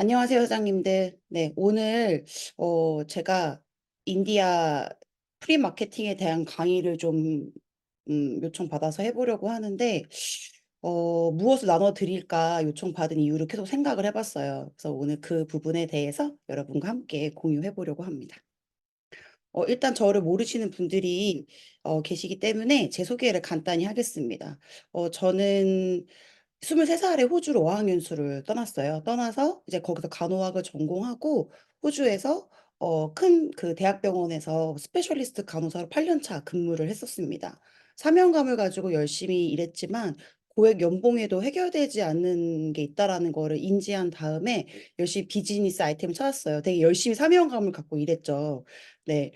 안녕하세요, 사장님들. 네, 오늘 제가 인디아 프리마케팅에 대한 강의를 좀 요청받아서 해보려고 하는데 무엇을 나눠드릴까 요청받은 이유로 계속 생각을 해봤어요. 그래서 오늘 그 부분에 대해서 여러분과 함께 공유해보려고 합니다. 일단 저를 모르시는 분들이 계시기 때문에 제 소개를 간단히 하겠습니다. 저는 23살에 호주로 어학연수를 떠났어요. 떠나서 이제 거기서 간호학을 전공하고 호주에서 큰 그 대학병원에서 스페셜리스트 간호사로 8년 차 근무를 했었습니다. 사명감을 가지고 열심히 일했지만 고액 연봉에도 해결되지 않는 게 있다라는 거를 인지한 다음에 열심히 비즈니스 아이템을 찾았어요. 되게 열심히 사명감을 갖고 일했죠. 네.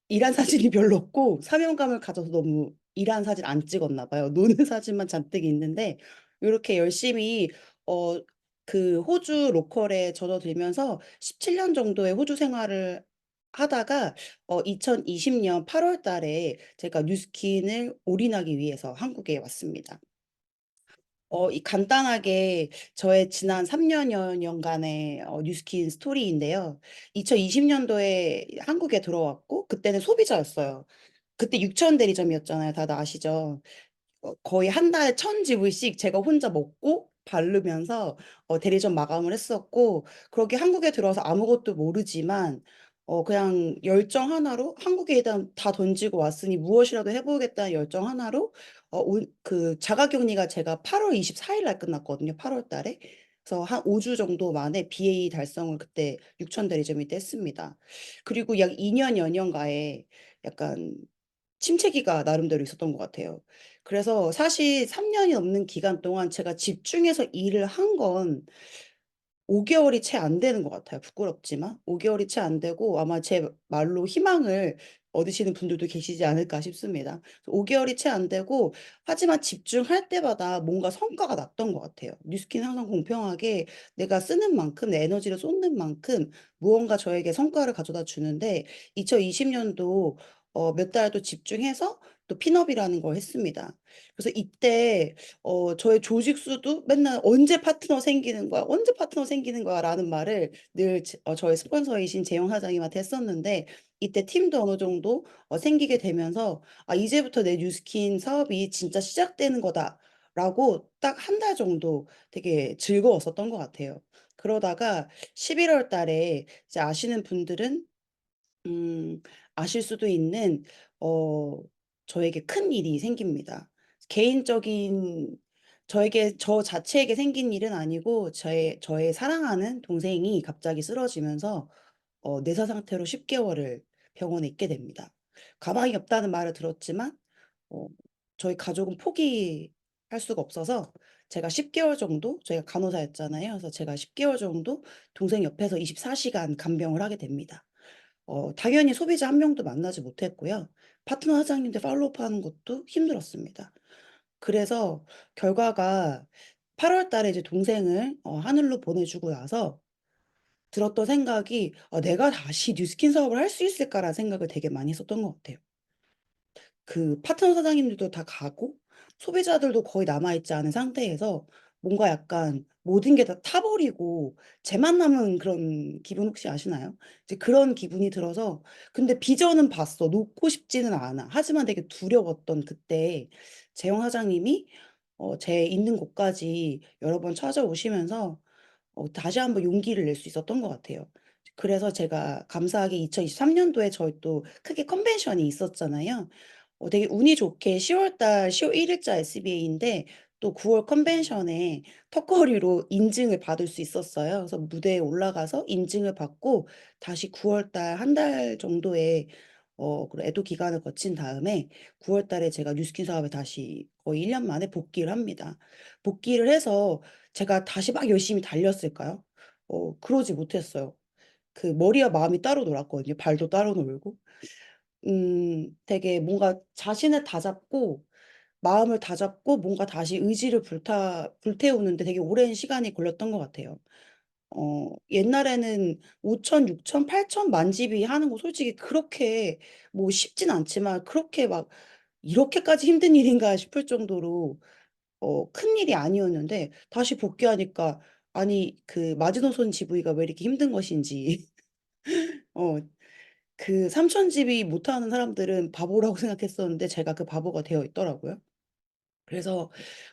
일한 사진이 별로 없고 사명감을 가져서 너무 일한 사진 안 찍었나 봐요. 노는 사진만 잔뜩 있는데 요렇게 열심히 어 그 호주 로컬에 젖어들면서 17년 정도의 호주 생활을 하다가 2020년 8월 달에 제가 뉴스킨을 올인하기 위해서 한국에 왔습니다. 이 간단하게 저의 지난 3 년여 년간의 뉴스킨 스토리인데요. 2020 년도에 한국에 들어왔고 그때는 소비자였어요. 그때 6천 대리점이었잖아요. 다들 아시죠? 거의 한 달에 1,000 지불씩 제가 혼자 먹고 바르면서 대리점 마감을 했었고, 그렇게 한국에 들어와서 아무것도 모르지만 그냥 열정 하나로 한국에 일단 다 던지고 왔으니 무엇이라도 해 보겠다는 열정 하나로 그 자가격리가 제가 8월 24일 날 끝났거든요, 8월 달에. 그래서 한 5주 정도 만에 BA 달성을 그때 6천 대리점이 때 했습니다. 그리고 약 2 년여 년가에 약간 침체기가 나름대로 있었던 것 같아요. 그래서 사실 3 년이 넘는 기간 동안 제가 집중해서 일을 한 건 5 개월이 채 안 되는 것 같아요, 부끄럽지만. 5 개월이 채 안 되고 아마 제 말로 희망을 얻으시는 분들도 계시지 않을까 싶습니다. 5 개월이 채 안 되고 하지만 집중할 때마다 뭔가 성과가 났던 것 같아요. 뉴스킨은 항상 공평하게 내가 쓰는 만큼 내 에너지를 쏟는 만큼 무언가 저에게 성과를 가져다 주는데 2020 년도 몇 달 또 집중해서 또 핀업이라는 걸 했습니다. 그래서 이때 저의 조직 수도 맨날 "언제 파트너 생기는 거야? 언제 파트너 생기는 거야?"라는 말을 늘 저의 스폰서이신 재영 사장님한테 했었는데 이때 팀도 어느 정도 생기게 되면서 '아 이제부터 내 뉴스킨 사업이 진짜 시작되는 거다.'라고 딱 한 달 정도 되게 즐거웠었던 것 같아요. 그러다가 11월 달에 이제 아시는 분들은 음 아실 수도 있는 어 저에게 큰일이 생깁니다. 개인적인 저 자체에게 생긴 일은 아니고 저의 사랑하는 동생이 갑자기 쓰러지면서 뇌사 상태로 10 개월을 병원에 있게 됩니다. 가망이 없다는 말을 들었지만 어 저희 가족은 포기할 수가 없어서 제가 10 개월 정도 저희가 간호사였잖아요. 그래서 제가 10 개월 정도 동생 옆에서 24 시간 간병을 하게 됩니다. 당연히 소비자 한 명도 만나지 못했고요. 파트너 사장님들 팔로우업하는 것도 힘들었습니다. 그래서 결과가 8월 달에 이제 동생을 하늘로 보내 주고 나서 들었던 생각이 '내가 다시 뉴스킨 사업을 할 수 있을까?'라는 생각을 되게 많이 했었던 것 같아요. 그 파트너 사장님들도 다 가고 소비자들도 거의 남아 있지 않은 상태에서 뭔가 약간 모든 게 다 타 버리고 쟤만 남은 그런 기분 혹시 아시나요? 이제 그런 기분이 들어서 근데 비전은 봤어. 놓고 싶지는 않아. 하지만 되게 두려웠던 그때 재영 사장님이 제 있는 곳까지 여러 번 찾아오시면서 다시 한번 용기를 낼 수 있었던 것 같아요. 그래서 제가 감사하게 2023 년도에 저희 또 크게 컨벤션이 있었잖아요. 되게 운이 좋게 10 월 1 일자 SBA인데 또 9월 컨벤션에 턱걸이로 인증을 받을 수 있었어요. 그래서 무대에 올라가서 인증을 받고 다시 9월 달 한 달 정도의 그런 애도 기간을 거친 다음에 9월 달에 제가 뉴스킨 사업에 다시 거의 1년 만에 복귀를 합니다. 복귀를 해서 제가 다시 막 열심히 달렸을까요? 그러지 못했어요. 그 머리와 마음이 따로 놀았거든요. 발도 따로 놀고. 되게 뭔가 자신을 다잡고 마음을 다잡고 뭔가 다시 의지를 불태우는 데 되게 오랜 시간이 걸렸던 것 같아요. 옛날에는 5천, 6천, 8천 만집이 하는 거 솔직히 그렇게 뭐 쉽진 않지만 그렇게 막 '이렇게까지 힘든 일인가?' 싶을 정도로 큰일이 아니었는데 다시 복귀하니까 아니, 그 마지노선 지브이가 왜 이렇게 힘든 것인지. 어, 그 삼천집이 못하는 사람들은 바보라고 생각했었는데 제가 그 바보가 되어 있더라고요. 그래서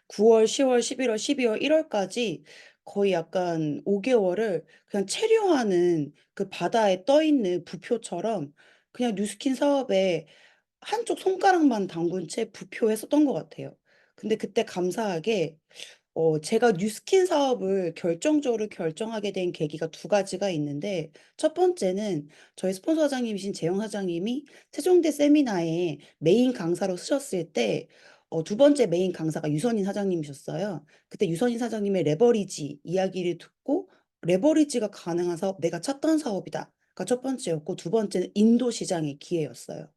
9월, 10월, 11월, 12월, 1월까지 거의 약간 5개월을 그냥 체류하는 그 바다에 떠 있는 부표처럼 그냥 뉴스킨 사업에 한쪽 손가락만 담근 채 부표했었던 것 같아요. 근데 그때 감사하게 제가 뉴스킨 사업을 결정적으로 결정하게 된 계기가 두 가지가 있는데, 첫 번째는 저희 스폰서 사장님이신 재영 사장님이 세종대 세미나에 메인 강사로 쓰셨을 때, 두 번째 메인 강사가 유선인 사장님이셨어요. 그때 유선인 사장님의 레버리지 이야기를 듣고, 레버리지가 가능한 사업, 내가 찾던 사업이다. 가 첫 번째였고, 두 번째는 인도 시장의 기회였어요.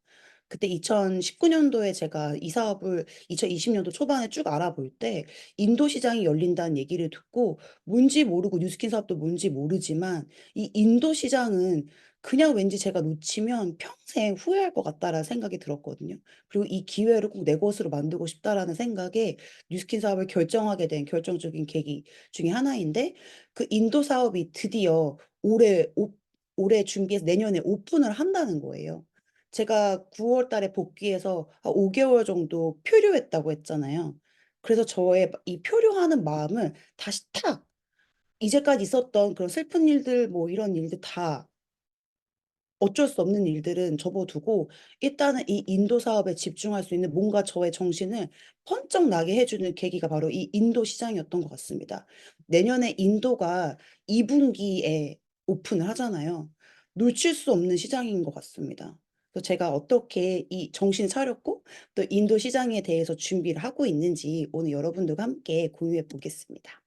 그때 2019년도에 제가 이 사업을 2020년도 초반에 쭉 알아볼 때 인도 시장이 열린다는 얘기를 듣고 뭔지 모르고 뉴스킨 사업도 뭔지 모르지만 이 인도 시장은 그냥 왠지 제가 놓치면 평생 후회할 것 같다라는 생각이 들었거든요. 그리고 이 기회를 꼭 내 것으로 만들고 싶다라는 생각에 뉴스킨 사업을 결정하게 된 결정적인 계기 중에 하나인데 그 인도 사업이 드디어 올해 준비해서 내년에 오픈을 한다는 거예요. 제가 9월 달에 복귀해서 5개월 정도 표류했다고 했잖아요. 그래서 저의 이 표류하는 마음을 다시 탁 이제까지 있었던 그런 슬픈 일들 뭐 이런 일들 다 어쩔 수 없는 일들은 접어두고 일단은 이 인도 사업에 집중할 수 있는 뭔가 저의 정신을 번쩍 나게 해 주는 계기가 바로 이 인도 시장이었던 것 같습니다. 내년에 인도가 2 분기에 오픈을 하잖아요. 놓칠 수 없는 시장인 것 같습니다. 그래서 제가 어떻게 이 정신을 차렸고 또 인도 시장에 대해서 준비를 하고 있는지 오늘 여러분들과 함께 공유해 보겠습니다.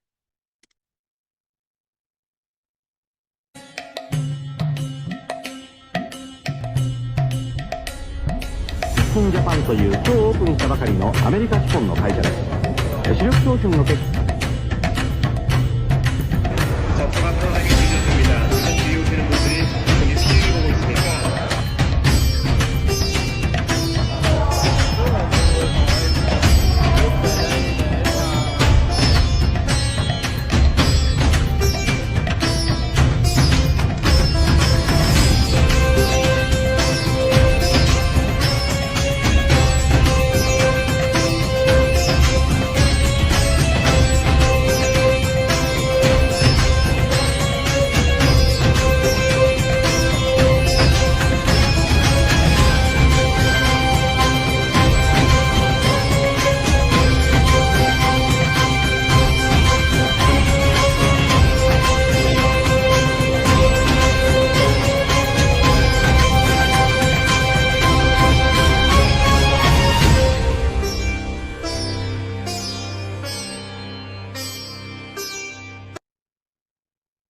スポンジャパンという今日オープンしたばかりのアメリカ資本の会社です。主力商品の結果 자, 소감사하게 되셨습니다. 뒤에 오시는 분들이 분이 스킬을 보고 있으니까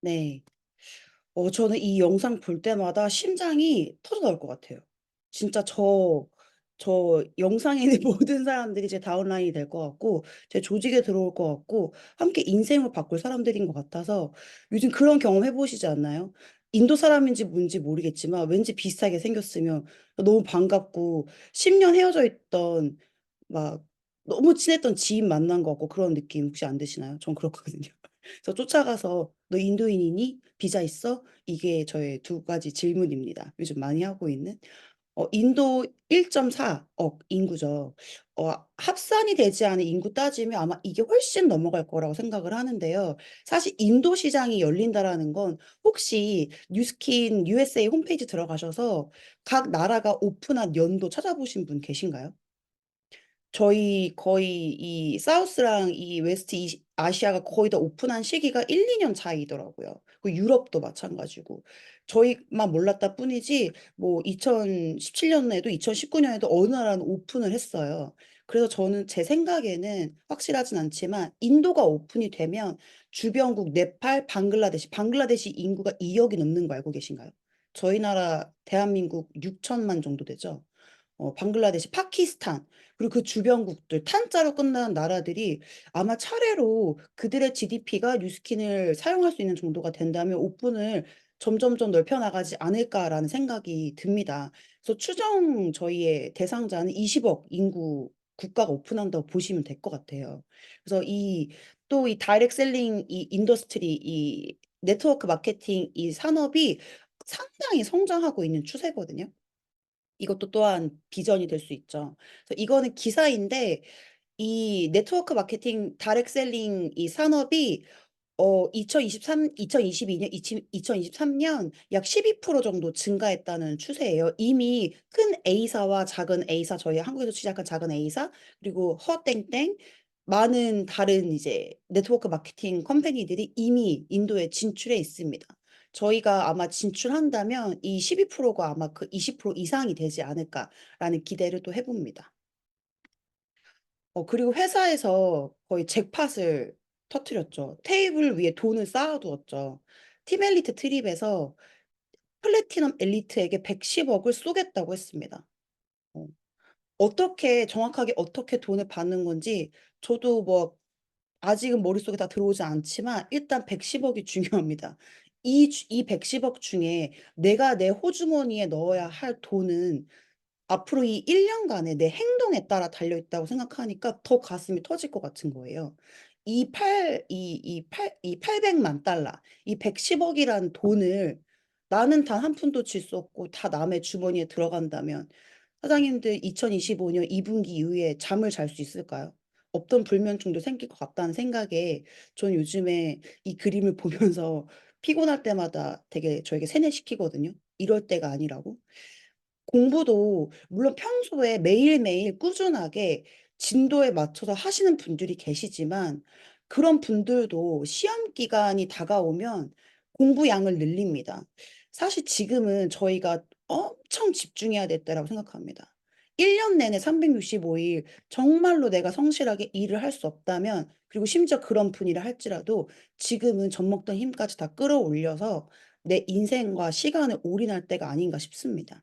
네. 저는 이 영상 볼 때마다 심장이 터져 나올 것 같아요. 진짜 저 영상에 있는 모든 사람들이 제 다운라인이 될 것 같고 제 조직에 들어올 것 같고 함께 인생을 바꿀 사람들인 것 같아서 요즘 그런 경험 해 보시지 않나요? 인도 사람인지 뭔지 모르겠지만 왠지 비슷하게 생겼으면 너무 반갑고 10년 헤어져 있던 막 너무 친했던 지인 만난 것 같고 그런 느낌 혹시 안 드시나요? 전 그렇거든요. 그래서 쫓아가서 "너 인도인이니? 비자 있어?" 이게 저의 두 가지 질문입니다. 요즘 많이 하고 있는. 인도 1.4억 인구죠. 합산이 되지 않은 인구 따지면 아마 이게 훨씬 넘어갈 거라고 생각을 하는데요. 사실 인도 시장이 열린다라는 건 혹시 뉴스킨 USA 홈페이지 들어가셔서 각 나라가 오픈한 연도 찾아보신 분 계신가요? 저희 거의 이 사우스랑 이 웨스트 아시아가 거의 다 오픈한 시기가 1-2년 차이더라고요. 그 유럽도 마찬가지고. 저희만 몰랐다 뿐이지 뭐 2017 년에도 2019 년에도 어느 나라는 오픈을 했어요. 그래서 저는 제 생각에는 확실하진 않지만 인도가 오픈이 되면 주변국 네팔, 방글라데시 인구가 2 억이 넘는 거 알고 계신가요? 저희 나라 대한민국 6천만 정도 되죠. 방글라데시, 파키스탄 그리고 그 주변국들 탄자로 끝나는 나라들이 아마 차례로 그들의 GDP가 뉴스킨을 사용할 수 있는 정도가 된다면 '오픈을 점점점 넓혀 나가지 않을까.'라는 생각이 듭니다. 그래서 추정 저희의 대상자는 20억 인구 국가가 오픈한다고 보시면 될 것 같아요. 그래서 이 또 이 다이렉트 셀링 이 인더스트리 이 네트워크 마케팅 이 산업이 상당히 성장하고 있는 추세거든요. 이것도 또한 비전이 될 수 있죠. 그래서 이거는 기사인데 이 네트워크 마케팅 다이렉트 셀링 이 산업이 2022년, 2023년 약 12% 정도 증가했다는 추세예요. 이미 큰 A사와 작은 A사, 저희 한국에서 시작한 작은 A사, 그리고 허땡땡, 많은 다른 이제 네트워크 마케팅 컴퍼니들이 이미 인도에 진출해 있습니다. 저희가 아마 진출한다면 이 12%가 아마 그 20% 이상이 되지 않을까라는 기대를 또 해봅니다. 그리고 회사에서 거의 잭팟을 터뜨렸죠. 테이블 위에 돈을 쌓아두었죠. 팀 엘리트 트립에서 플래티넘 엘리트에게 110억을 쏘겠다고 했습니다. 어, 어떻게 정확하게 어떻게 돈을 받는 건지 저도 뭐 아직은 머릿속에 다 들어오지 않지만 일단 110억이 중요합니다. 이 110억 중에 내가 내 호주머니에 넣어야 할 돈은 앞으로 이 1 년간의 내 행동에 따라 달려 있다고 생각하니까 더 가슴이 터질 것 같은 거예요. 이 800만 달러, 이 110억 이라는 돈을 나는 단 한 푼도 질 수 없고 다 남의 주머니에 들어간다면 사장님들 2025년 2 분기 이후에 잠을 잘 수 있을까요? 없던 불면증도 생길 것 같다는 생각에 저는 요즘에 이 그림을 보면서 피곤할 때마다 되게 저에게 세뇌시키거든요. 이럴 때가 아니라고. 공부도 물론 평소에 매일매일 꾸준하게 진도에 맞춰서 하시는 분들이 계시지만 그런 분들도 시험 기간이 다가오면 공부량을 늘립니다. 사실 지금은 저희가 엄청 집중해야 될 때라고 생각합니다. 1년 내내 365일 정말로 내가 성실하게 일을 할 수 없다면, 그리고 심지어 그런 분이라 할지라도 지금은 젖먹던 힘까지 다 끌어올려서 내 인생과 시간을 올인할 때가 아닌가 싶습니다.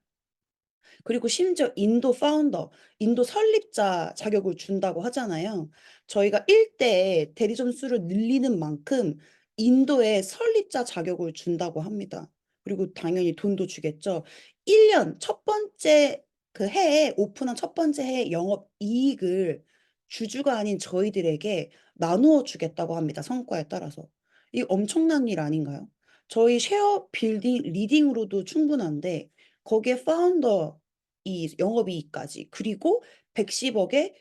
그리고 심지어 인도 파운더, 인도 설립자 자격을 준다고 하잖아요. 저희가 1대 대리 점수를 늘리는 만큼 인도에 설립자 자격을 준다고 합니다. 그리고 당연히 돈도 주겠죠. 1년 첫 번째 그 해에 오픈한 첫 번째 해 영업 이익을 주주가 아닌 저희들에게 나누어 주겠다고 합니다, 성과에 따라서. 이 엄청난 일 아닌가요? 저희 쉐어 빌딩 리딩으로도 충분한데 거기에 파운더 이 영업이익까지, 그리고 110억의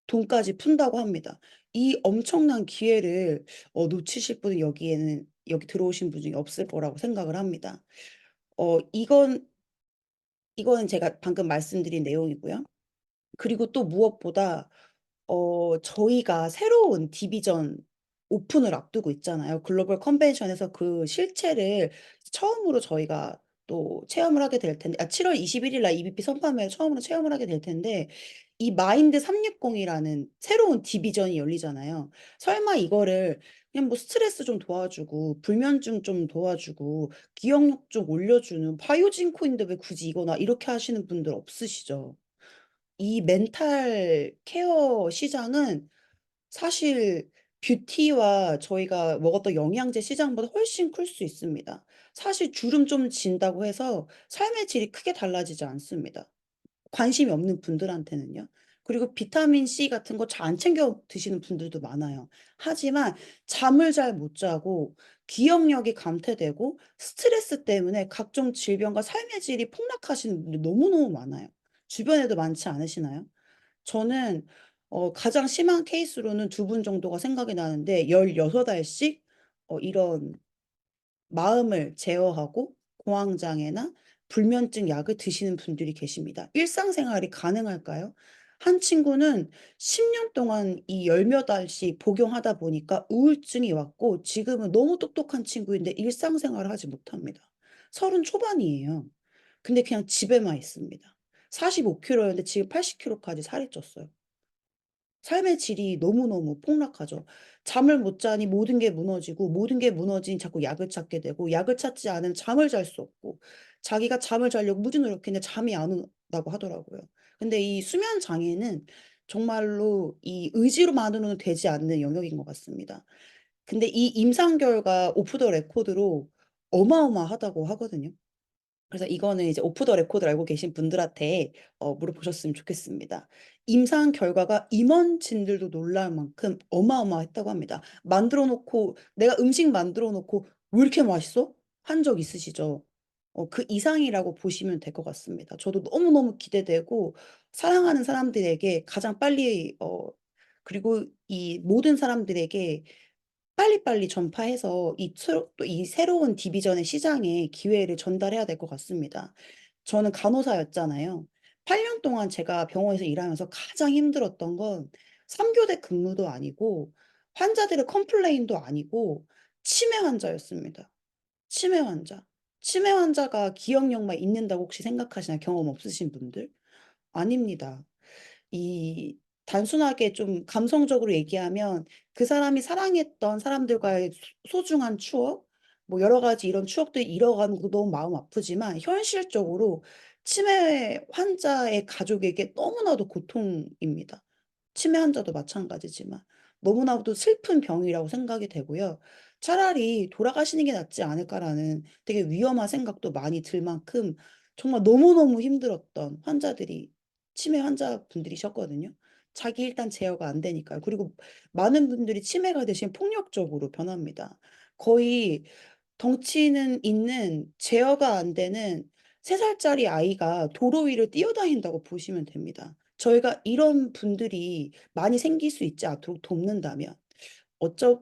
돈까지 푼다고 합니다. 이 엄청난 기회를 놓치실 분은 여기 들어오신 분 중에 없을 거라고 생각을 합니다. 어 이건 이거는 제가 방금 말씀드린 내용이고요. 그리고 또 무엇보다 저희가 새로운 디비전 오픈을 앞두고 있잖아요. 글로벌 컨벤션에서 그 실체를 처음으로 저희가 또 체험을 하게 될 텐데, 7월 21일 날 EVP 선포하면 처음으로 체험을 하게 될 텐데, 이 마인드 360 이라는 새로운 디비전이 열리잖아요. 설마 이거를 그냥 뭐 스트레스 좀 도와주고 불면증 좀 도와주고 기억력 좀 올려주는 바이오진 코인데 왜 굳이 이거나, 이렇게 하시는 분들 없으시죠? 이 멘탈 케어 시장은 사실 뷰티와 저희가 먹었던 영양제 시장보다 훨씬 클 수 있습니다. 사실 주름 좀 진다고 해서 삶의 질이 크게 달라지지 않습니다, 관심이 없는 분들한테는요. 그리고 비타민 C 같은 거 잘 안 챙겨 드시는 분들도 많아요. 하지만 잠을 잘 못 자고 기억력이 감퇴되고 스트레스 때문에 각종 질병과 삶의 질이 폭락하시는 분들 너무너무 많아요. 주변에도 많지 않으시나요? 저는 가장 심한 케이스로는 2분 정도가 생각이 나는데 16 알씩 이런 마음을 제어하고 공황장애나 불면증 약을 드시는 분들이 계십니다. 일상생활이 가능할까요? 한 친구는 10년 동안 이 열 몇 알씩 복용하다 보니까 우울증이 왔고 지금은 너무 똑똑한 친구인데 일상생활을 하지 못합니다. 30 초반이에요. 근데 그냥 집에만 있습니다. 45 킬로였는데 지금 80 킬로까지 살이 쪘어요. 삶의 질이 너무너무 폭락하죠. 잠을 못 자니 모든 게 무너지고, 모든 게 무너지니 자꾸 약을 찾게 되고, 약을 찾지 않으면 잠을 잘 수 없고, 자기가 잠을 자려고 무지 노력했는데 잠이 안 온다고 하더라고요. 근데 이 수면 장애는 정말로 이 의지로만으로는 되지 않는 영역인 것 같습니다. 근데 이 임상 결과 오프 더 레코드로 어마어마하다고 하거든요. 그래서 이거는 이제 오프 더 레코드를 알고 계신 분들한테 물어보셨으면 좋겠습니다. 임상 결과가 임원진들도 놀랄 만큼 어마어마했다고 합니다. 만들어 놓고 내가 음식 만들어 놓고 왜 이렇게 맛있어? 한 적 있으시죠? 그 이상이라고 보시면 될 것 같습니다. 저도 너무너무 기대되고 사랑하는 사람들에게 가장 빨리 그리고 이 모든 사람들에게 빨리빨리 전파해서 이 새로운 디비전의 시장에 기회를 전달해야 될 것 같습니다. 저는 간호사였잖아요. 8년 동안 제가 병원에서 일하면서 가장 힘들었던 건 3교대 근무도 아니고 환자들의 컴플레인도 아니고 치매 환자였습니다. 치매 환자. 치매 환자가 기억력만 잊는다고 혹시 생각하시나요? 경험 없으신 분들? 아닙니다. 이 단순하게 좀 감성적으로 얘기하면 그 사람이 사랑했던 사람들과의 소중한 추억, 뭐 여러 가지 이런 추억들이 잃어가는 것도 너무 마음 아프지만 현실적으로 치매 환자의 가족에게 너무나도 고통입니다. 치매 환자도 마찬가지지만 너무나도 슬픈 병이라고 생각이 되고요. 차라리 '돌아가시는 게 낫지 않을까.'라는 되게 위험한 생각도 많이 들 만큼 정말 너무너무 힘들었던 환자들이 치매 환자분들이셨거든요. 자기 일단 제어가 안 되니까요. 그리고 많은 분들이 치매가 대신 폭력적으로 변합니다. 거의 덩치는 있는 제어가 안 되는 3 살짜리 아이가 도로 위를 뛰어다닌다고 보시면 됩니다. 저희가 이런 분들이 많이 생길 수 있지 않도록 돕는다면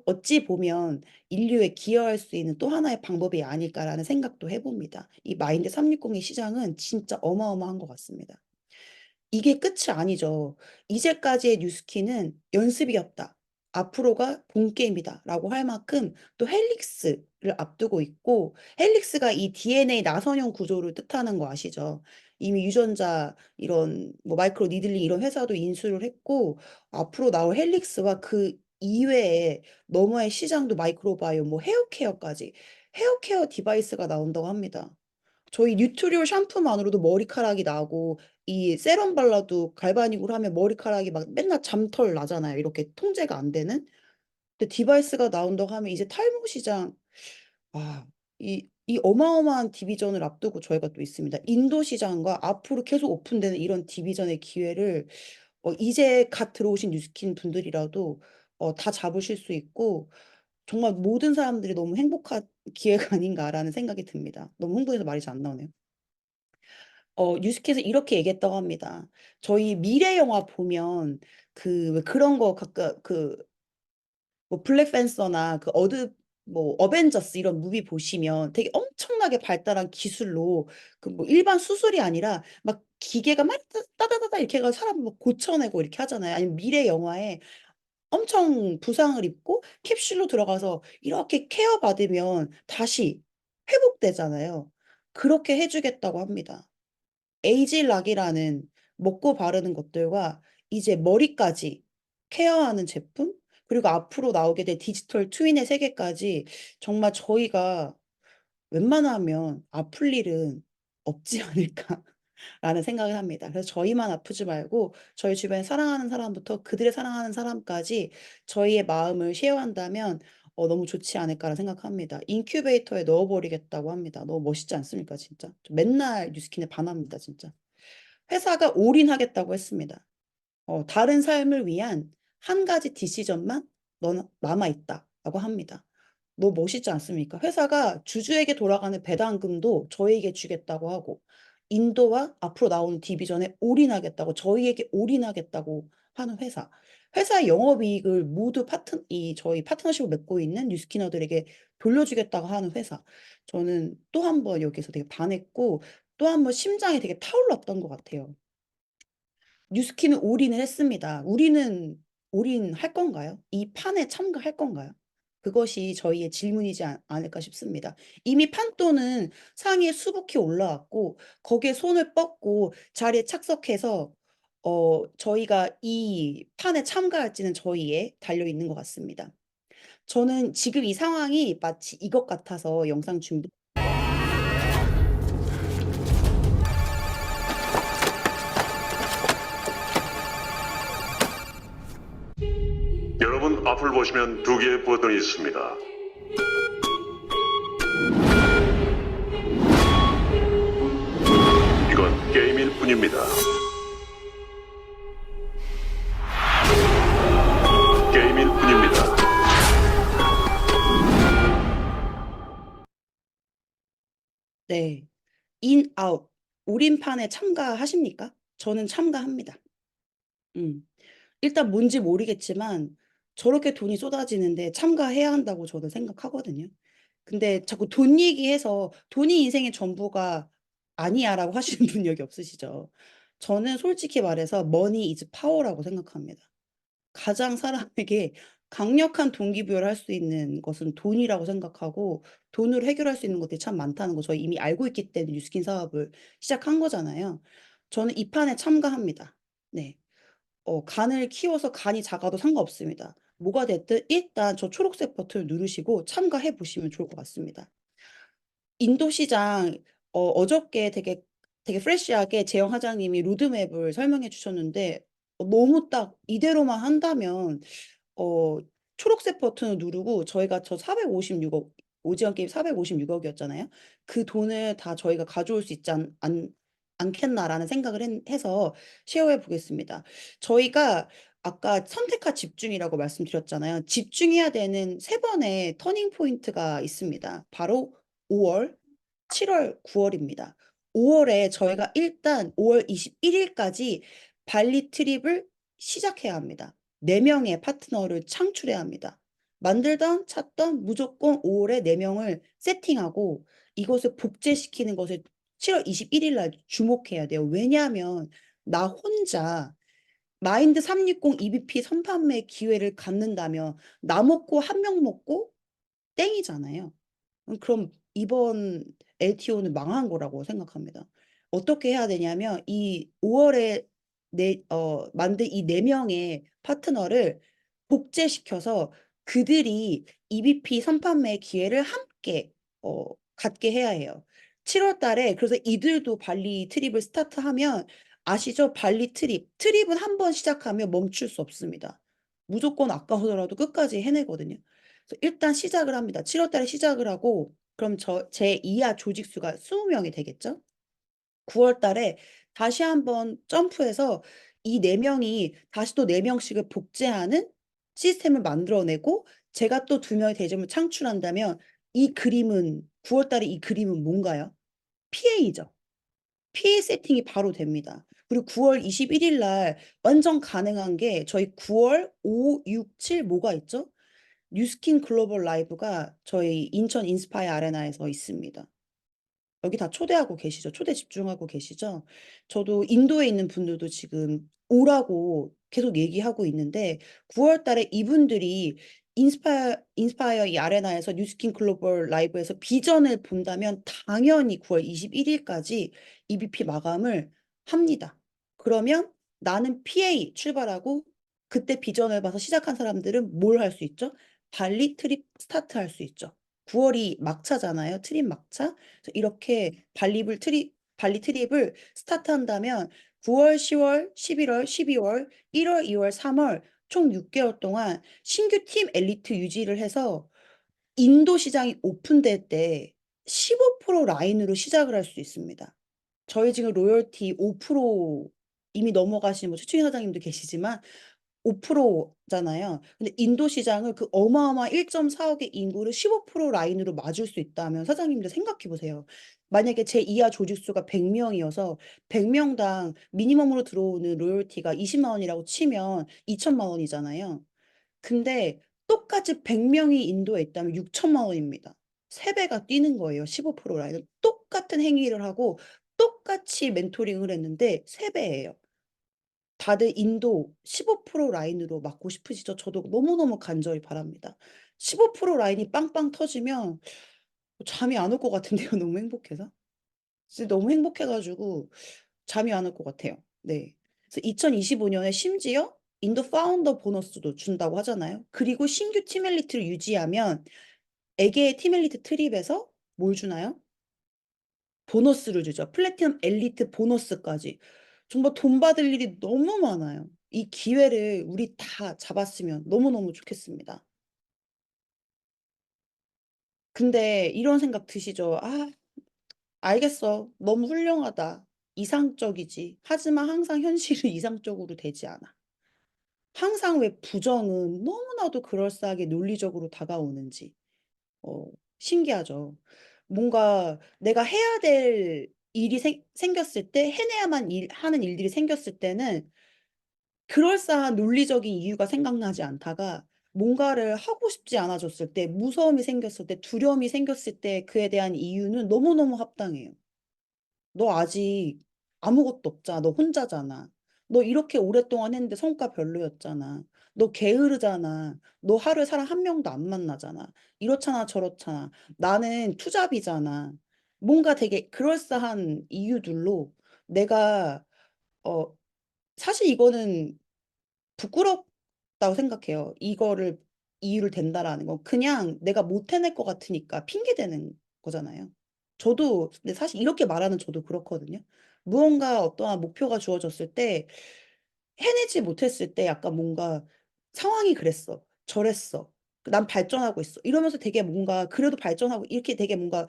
어찌 보면 '인류에 기여할 수 있는 또 하나의 방법이 아닐까.'라는 생각도 해 봅니다. 이 마인드 360의 시장은 진짜 어마어마한 것 같습니다. 이게 끝이 아니죠. 이제까지의 뉴스키는 연습이었다. 앞으로가 본게임이다라고 할 만큼 또 헬릭스를 앞두고 있고 헬릭스가 이 DNA 나선형 구조를 뜻하는 거 아시죠? 이미 유전자 이런 뭐 마이크로 니들링 이런 회사도 인수를 했고 앞으로 나올 헬릭스와 그 이외에 너머의 시장도 마이크로바이옴 뭐 헤어케어까지 헤어케어 디바이스가 나온다고 합니다. 저희 뉴트리올 샴푸만으로도 머리카락이 나고 이 세럼 발라도 갈바닉으로 하면 머리카락이 막 맨날 잠털 나잖아요, 이렇게 통제가 안 되는. 근데 디바이스가 나온다고 하면 이제 탈모 시장 이 어마어마한 디비전을 앞두고 저희가 또 있습니다. 인도 시장과 앞으로 계속 오픈되는 이런 디비전의 기회를 이제 갓 들어오신 뉴스킨 분들이라도 다 잡으실 수 있고 정말 모든 사람들이 너무 행복한 기회가 아닌가라는 생각이 듭니다. 너무 흥분해서 말이 잘 안 나오네요. 뉴스캐에서 이렇게 얘기했다고 합니다. 저희 미래 영화 보면 왜 그런 거 가끔 뭐 블랙팬서나 뭐 어벤져스 이런 무비 보시면 되게 엄청나게 발달한 기술로 뭐 일반 수술이 아니라 막 기계가 막 따다다다 이렇게 해 가지고 사람을 막 고쳐내고 이렇게 하잖아요. 아니면 미래 영화에 엄청 부상을 입고 캡슐로 들어가서 이렇게 케어받으면 다시 회복되잖아요. 그렇게 해 주겠다고 합니다. 에이질락이라는 먹고 바르는 것들과 이제 머리까지 케어하는 제품 그리고 앞으로 나오게 될 디지털 트윈의 세계까지 정말 저희가 웬만하면 아플 일은 없지 않을까라는 생각을 합니다. 그래서 저희만 아프지 말고 저희 주변에 사랑하는 사람부터 그들의 사랑하는 사람까지 저희의 마음을 쉐어한다면 너무 좋지 않을까라는 생각합니다. 인큐베이터에 넣어 버리겠다고 합니다. 너무 멋있지 않습니까 진짜? 저 맨날 뉴스킨에 반합니다 진짜. 회사가 올인하겠다고 했습니다. 다른 삶을 위한 한 가지 디시전만 남아 있다라고 합니다. 너무 멋있지 않습니까? 회사가 주주에게 돌아가는 배당금도 저희에게 주겠다고 하고 인도와 앞으로 나오는 디비전에 올인하겠다고 저희에게 올인하겠다고 하는 회사. 회사의 영업이익을 모두 저희 파트너십을 맺고 있는 뉴스키너들에게 돌려주겠다고 하는 회사. 저는 또 한 번 여기서 되게 반했고 또 한 번 심장이 되게 타올랐던 것 같아요. 뉴스키는 올인을 했습니다. 우리는 올인할 건가요? 이 판에 참가할 건가요? 그것이 저희의 질문이지 않을까 싶습니다. 이미 판도는 상위에 수북히 올라왔고 거기에 손을 뻗고 자리에 착석해서 저희가 이 판에 참가할지는 저희에 달려 있는 것 같습니다. 저는 지금 이 상황이 마치 이것 같아서 영상 준비 여러분 앞을 보시면 두 개의 버튼이 있습니다. 네. 인, 아웃. 올인판에 참가하십니까? 저는 참가합니다. 음. 일단 뭔지 모르겠지만 저렇게 돈이 쏟아지는데 참가해야 한다고 저는 생각하거든요. 근데 자꾸 돈 얘기해서 돈이 인생의 전부가 아니야라고 하시는 분 여기 없으시죠? 저는 솔직히 말해서 money is power라고 생각합니다. 가장 사람에게 강력한 동기부여를 할 수 있는 것은 돈이라고 생각하고 돈으로 해결할 수 있는 것들이 참 많다는 거 저희 이미 알고 있기 때문에 뉴스킨 사업을 시작한 거잖아요. 저는 이 판에 참가합니다. 네. 간을 키워서 간이 작아도 상관없습니다. 뭐가 됐든 일단 저 초록색 버튼을 누르시고 참가해 보시면 좋을 것 같습니다. 인도 시장 어저께 되게 프레시하게 재영 사장님이 로드맵을 설명해 주셨는데 너무 딱 이대로만 한다면 어, 초록색 버튼을 누르고 저희가 저 456억 오징어 게임 456억이었잖아요. 그 돈을 다 저희가 가져올 수 있지 않겠나라는 생각을 해서 쉐어해 보겠습니다. 저희가 아까 선택과 집중이라고 말씀드렸잖아요. 집중해야 되는 세 번의 터닝 포인트가 있습니다. 바로 5월, 7월, 9월입니다. 5월에 저희가 일단 5월 21일까지 발리 트립을 시작해야 합니다. 4명의 파트너를 창출해야 합니다. 만들던 찾던 무조건 5월에 4명을 세팅하고 이것을 복제시키는 것을 7월 21일 날 주목해야 돼요. 왜냐하면 나 혼자 마인드 360 EBP 선판매 기회를 갖는다면 나 먹고 한 명 먹고 땡이잖아요. 그럼 이번 LTO는 망한 거라고 생각합니다. 어떻게 해야 되냐면 이 5월에 만든 이 4명의 파트너를 복제시켜서 그들이 EBP 선판매 기회를 함께 갖게 해야 해요. 7월 달에 그래서 이들도 발리 트립을 스타트하면 아시죠? 발리 트립. 트립은 한 번 시작하면 멈출 수 없습니다. 무조건 아까우더라도 끝까지 해내거든요. 그래서 일단 시작을 합니다. 7월 달에 시작을 하고 그럼 제 이하 조직 수가 20명이 되겠죠? 9월 달에 다시 한번 점프해서 이 4명이 다시 또 4명씩을 복제하는 시스템을 만들어내고 제가 또 2명의 대점을 창출한다면 이 그림은 9월 달에 이 그림은 뭔가요? PA죠. PA 세팅이 바로 됩니다. 그리고 9월 21일 날 완전 가능한 게 저희 9월 5, 6, 7 뭐가 있죠? 뉴스킨 글로벌 라이브가 저희 인천 인스파이어 아레나에서 있습니다. 여기 다 초대하고 계시죠? 초대 집중하고 계시죠? 저도 인도에 있는 분들도 지금 오라고 계속 얘기하고 있는데 9월 달에 이분들이 인스파이어 이 아레나에서 뉴스킨 글로벌 라이브에서 비전을 본다면 당연히 9월 21일까지 EBP 마감을 합니다. 그러면 나는 PA 출발하고 그때 비전을 봐서 시작한 사람들은 뭘 할 수 있죠? 발리 트립 스타트 할 수 있죠. 9월이 막차잖아요. 트립 막차. 그래서 이렇게 발리 트립을 스타트한다면 9월, 10월, 11월, 12월, 1월, 2월, 3월 총 6개월 동안 신규 팀 엘리트 유지를 해서 인도 시장이 오픈될 때 15% 라인으로 시작을 할 수 있습니다. 저희 지금 로열티 5% 이미 넘어가신 뭐 최충희 사장님도 계시지만 5%잖아요. 근데 인도 시장을 그 어마어마한 1.4억의 인구를 15% 라인으로 맞을 수 있다면 사장님들 생각해 보세요. 만약에 제 이하 조직수가 100명이어서 100명당 미니멈으로 들어오는 로열티가 20만 원이라고 치면 2천만 원이잖아요. 근데 똑같이 100명이 인도에 있다면 6천만 원입니다. 3배가 뛰는 거예요. 15% 라인을. 똑같은 행위를 하고 똑같이 멘토링을 했는데 3배예요. 다들 인도 15% 라인으로 맞고 싶으시죠? 저도 너무너무 간절히 바랍니다. 15% 라인이 빵빵 터지면 잠이 안 올 것 같은데요. 너무 행복해서. 진짜 너무 행복해 가지고 잠이 안 올 것 같아요. 네. 그래서 2025년에 심지어 인도 파운더 보너스도 준다고 하잖아요. 그리고 신규 팀 엘리트를 유지하면 에게의 팀 엘리트 트립에서 뭘 주나요? 보너스를 주죠. 플래티넘 엘리트 보너스까지. 정말 돈 받을 일이 너무 많아요. 이 기회를 우리 다 잡았으면 너무너무 좋겠습니다. 근데 이런 생각 드시죠? 아, 알겠어. 너무 훌륭하다. 이상적이지. 하지만 항상 현실은 이상적으로 되지 않아. 항상 왜 부정은 너무나도 그럴싸하게 논리적으로 다가오는지. 어, 신기하죠. 뭔가 내가 해야 될 일이 생겼을 때 해내야만 하는 일들이 생겼을 때는 그럴싸한 논리적인 이유가 생각나지 않다가 뭔가를 하고 싶지 않아졌을 때, 무서움이 생겼을 때, 두려움이 생겼을 때 그에 대한 이유는 너무너무 합당해요. 너 아직 아무것도 없잖아. 너 혼자잖아. 너 이렇게 오랫동안 했는데 성과 별로였잖아. 너 게으르잖아. 너 하루에 사람 한 명도 안 만나잖아. 이렇잖아 저렇잖아. 나는 투잡이잖아. 뭔가 되게 그럴싸한 이유들로 내가 어 사실 이거는 부끄럽다고 생각해요. 이거를 이유를 댄다라는 건 그냥 내가 못 해낼 것 같으니까 핑계 대는 거잖아요. 저도 근데 사실 이렇게 말하는 저도 그렇거든요. 무언가 어떠한 목표가 주어졌을 때 해내지 못했을 때 약간 뭔가 "상황이 그랬어. 저랬어. 난 발전하고 있어." 이러면서 되게 뭔가 그래도 발전하고 이렇게 되게 뭔가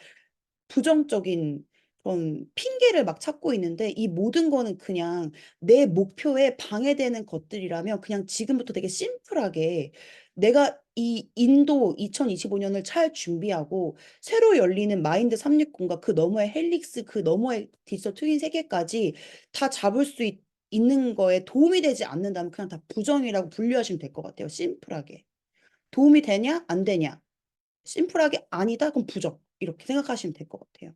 부정적인 그런 핑계를 막 찾고 있는데 이 모든 거는 그냥 내 목표에 방해되는 것들이라면 그냥 지금부터 되게 심플하게 내가 이 인도 2025 년을 잘 준비하고 새로 열리는 마인드 360과 그 너머의 헬릭스 그 너머의 디지털 트윈 세계까지 다 잡을 수 있는 거에 도움이 되지 않는다면 그냥 다 부정이라고 분류하시면 될 것 같아요, 심플하게. 도움이 되냐 안 되냐. 심플하게 아니다 그럼 부정 이렇게 생각하시면 될 것 같아요.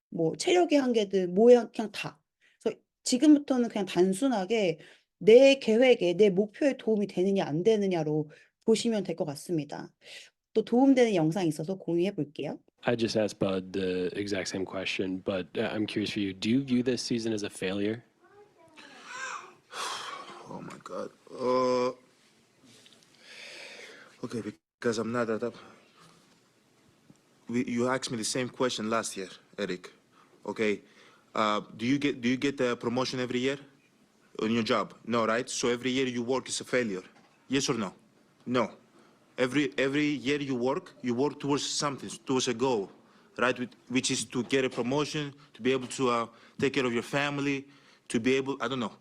뭐 체력의 한계든 뭐야 그냥 다. 그래서 지금부터는 그냥 단순하게 내 계획에 내 목표에 도움이 되느냐 안 되느냐로 보시면 될 것 같습니다. 또 도움되는 영상이 있어서 공유해 볼게요. I just asked Bud the exact same question, but I'm curious for you. Do you view this season as a failure? Oh my God. Okay, because I'm not that up. You asked me the same question last year, Eric. Okay. Do you get a promotion every year on your job? No, right? So every year you work is a failure. Yes or no? No. Every year you work towards something, towards a goal, right? Which is to get a promotion, to be able to take care of your family, to be able, I don't know,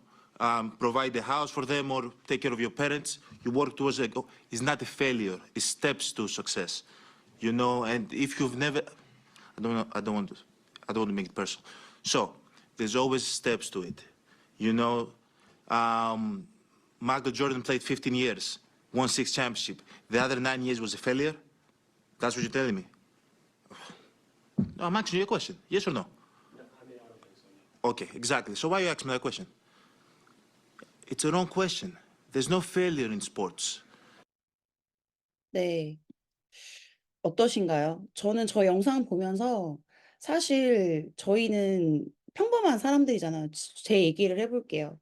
provide the house for them or take care of your parents. You work towards a goal. It's not a failure. It's steps to success, you know. And if you've never, I don't want to make it personal. So there's always steps to it, you know. Michael Jordan played 15 years, won 6 championships. The other 9 years was a failure? That's what you're telling me? No, I'm asking you a question. Yes or no? Okay, exactly. So why you asking me that question? It's a wrong question. There's no failure in sports. 네. 어떠신가요? 저는 저 영상 보면서 사실 저희는 평범한 사람들이잖아요. 제 얘기를 해 볼게요.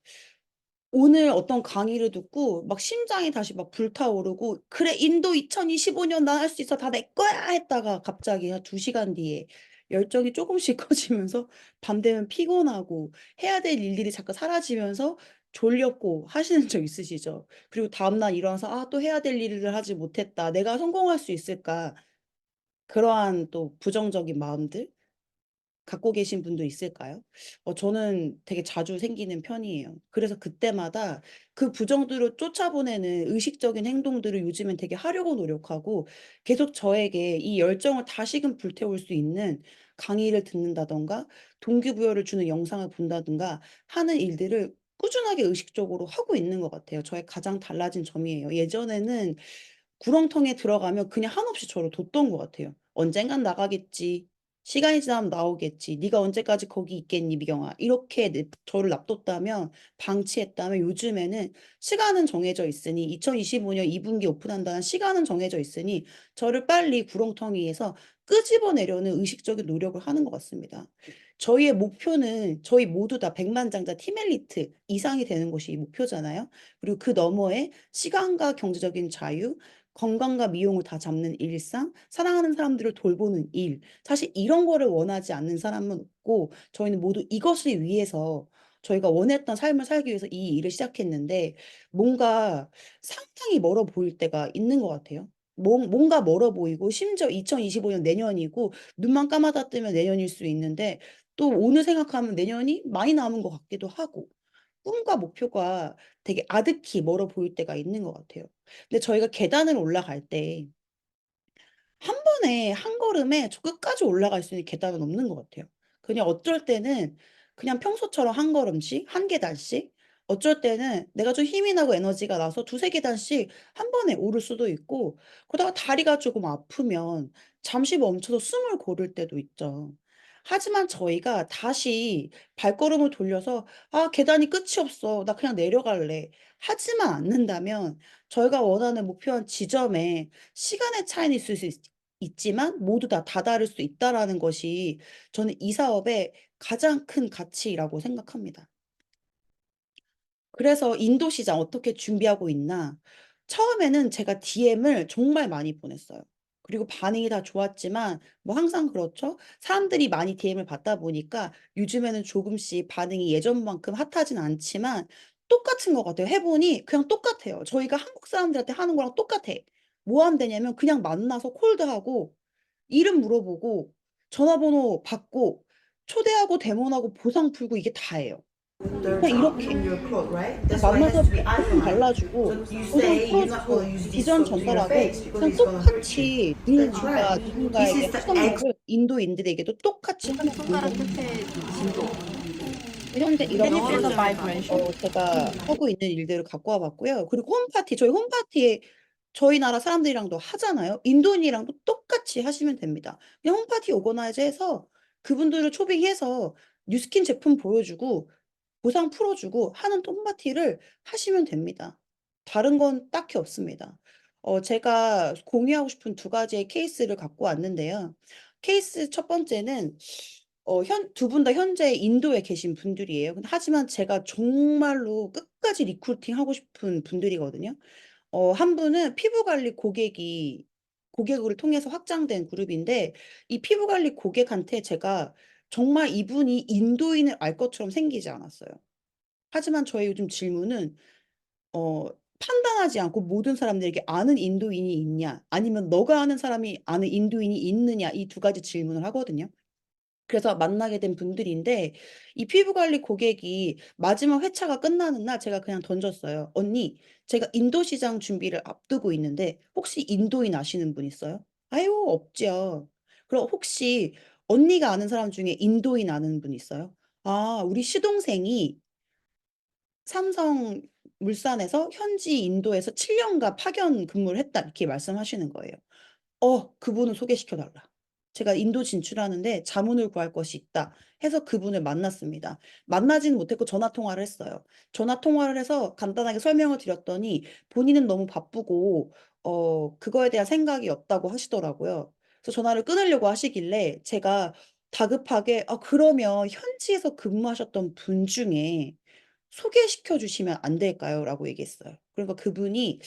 오늘 어떤 강의를 듣고 막 심장이 다시 막 불타오르고 '그래 인도 2025년 난 할 수 있어. 다 내 거야.' 했다가 갑자기 한 2 시간 뒤에 열정이 쪼금씩 커지면서 밤 되면 피곤하고 해야 될 일들이 자꾸 사라지면서 졸렸고 하시는 적 있으시죠? 그리고 다음날 일어나서 '아 또 해야 될 일을 하지 못했다. 내가 성공할 수 있을까?' 그러한 또 부정적인 마음들 갖고 계신 분도 있을까요? 저는 되게 자주 생기는 편이에요. 그래서 그때마다 그 부정들을 쫓아보내는 의식적인 행동들을 요즘엔 되게 하려고 노력하고 계속 저에게 이 열정을 다시금 불태울 수 있는 강의를 듣는다든가 동기부여를 주는 영상을 본다든가 하는 일들을 꾸준하게 의식적으로 하고 있는 것 같아요. 저의 가장 달라진 점이에요. 예전에는 구렁텅이에 들어가면 그냥 한없이 저를 뒀던 것 같아요. '언젠간 나가겠지. 시간이 지나면 나오겠지. 네가 언제까지 거기 있겠니 미경아.' 이렇게 저를 놔뒀다면 방치했다면 요즘에는 시간은 정해져 있으니 2025년 2 분기에 오픈한다는 시간은 정해져 있으니 저를 빨리 구렁텅이에서 끄집어내려는 의식적인 노력을 하는 것 같습니다. 저희의 목표는 저희 모두 다 백만장자 팀 엘리트 이상이 되는 것이 목표잖아요. 그리고 그 너머에 시간과 경제적인 자유 건강과 미용을 다 잡는 일상, 사랑하는 사람들을 돌보는 일. 사실 이런 거를 원하지 않는 사람은 없고 저희는 모두 이것을 위해서 저희가 원했던 삶을 살기 위해서 이 일을 시작했는데 뭔가 상당히 멀어 보일 때가 있는 것 같아요. 뭔가 멀어 보이고 심지어 2025년 내년이고 눈만 감았다 뜨면 내년일 수 있는데 또 오늘 생각하면 내년이 많이 남은 것 같기도 하고 꿈과 목표가 되게 아득히 멀어 보일 때가 있는 것 같아요. 근데 저희가 계단을 올라갈 때 한 번에 한 걸음에 저 끝까지 올라갈 수 있는 계단은 없는 것 같아요. 그냥 어쩔 때는 그냥 평소처럼 한 걸음씩 한 계단씩 어쩔 때는 내가 좀 힘이 나고 에너지가 나서 두세 계단씩 한 번에 오를 수도 있고 그러다가 다리가 조금 아프면 잠시 멈춰서 숨을 고를 때도 있죠. 하지만 저희가 다시 발걸음을 돌려서 '아 계단이 끝이 없어. 나 그냥 내려갈래.' 하지만 않는다면 저희가 원하는 목표한 지점에 시간의 차이는 있을 수 있지만 모두 다 다다를 수 있다라는 것이 저는 이 사업의 가장 큰 가치라고 생각합니다. 그래서 인도 시장 어떻게 준비하고 있나? 처음에는 제가 DM을 정말 많이 보냈어요. 그리고 반응이 다 좋았지만 뭐 항상 그렇죠. 사람들이 많이 DM을 받다 보니까 요즘에는 조금씩 반응이 예전만큼 핫하진 않지만 똑같은 것 같아요. 해 보니 그냥 똑같아요. 저희가 한국 사람들한테 하는 거랑 똑같아. 뭐 하면 되냐면 그냥 만나서 콜드하고 이름 물어보고 전화번호 받고 초대하고 대면하고 보상 풀고 이게 다예요. their 그냥 top 이렇게. in your quote, right? 그냥 That's why it has 만나서 to be 소품 itemized. 발라주고 So you 보상 say you're not 풀어주고 going to use this 비전 soap to your 전달하고 face because 그냥 it's going to hurt you. 똑같이 늘 That's 우리가 right. This 누군가에게 is the 하던 거를 인도인들에게도 똑같이 하는 손가락 방법이 끝에 진도. 현재 이렇게 영어로 좀 해봐. 제가 하고 있는 일들을 갖고 와 봤고요. 그리고 홈파티 저희 홈파티에 저희 나라 사람들이랑도 하잖아요. 인도인이랑도 똑같이 하시면 됩니다. 그냥 홈파티 오거나이즈 해서 그분들을 초빙해서 뉴스킨 제품 보여주고 보상 풀어 주고 하는 홈파티를 하시면 됩니다. 다른 건 딱히 없습니다. 제가 공유하고 싶은 두 가지의 케이스를 갖고 왔는데요. 케이스 첫 번째는 현 두 분 다 현재 인도에 계신 분들이에요. 근데 하지만 제가 정말로 끝까지 리크루팅하고 싶은 분들이거든요. 한 분은 피부 관리 고객을 통해서 확장된 그룹인데 이 피부 관리 고객한테 제가 정말 이분이 인도인을 알 것처럼 생기지 않았어요. 하지만 저의 요즘 질문은 어 판단하지 않고 모든 사람들에게 "아는 인도인이 있냐?" 아니면 "너가 아는 사람이 아는 인도인이 있느냐?" 이 두 가지 질문을 하거든요. 그래서 만나게 된 분들인데 이 피부 관리 고객이 마지막 회차가 끝나는 날 제가 그냥 던졌어요. "언니 제가 인도 시장 준비를 앞두고 있는데 혹시 인도인 아시는 분 있어요?" "아유 없죠." "그럼 혹시 언니가 아는 사람 중에 인도인 아는 분 있어요?" "아 우리 시동생이 삼성물산에서 현지 인도에서 7 년간 파견 근무를 했다." 이렇게 말씀하시는 거예요. 그분을 소개시켜 달라. 제가 인도 진출하는데 자문을 구할 것이 있다 해서 그분을 만났습니다. 만나지는 못했고 전화 통화를 했어요. 전화 통화를 해서 간단하게 설명을 드렸더니 본인은 너무 바쁘고 그거에 대한 생각이 없다고 하시더라고요. 그래서 전화를 끊으려고 하시길래 제가 다급하게 "아 그러면 현지에서 근무하셨던 분 중에 소개시켜 주시면 안 될까요?"라고 얘기했어요. 그러니까 그분이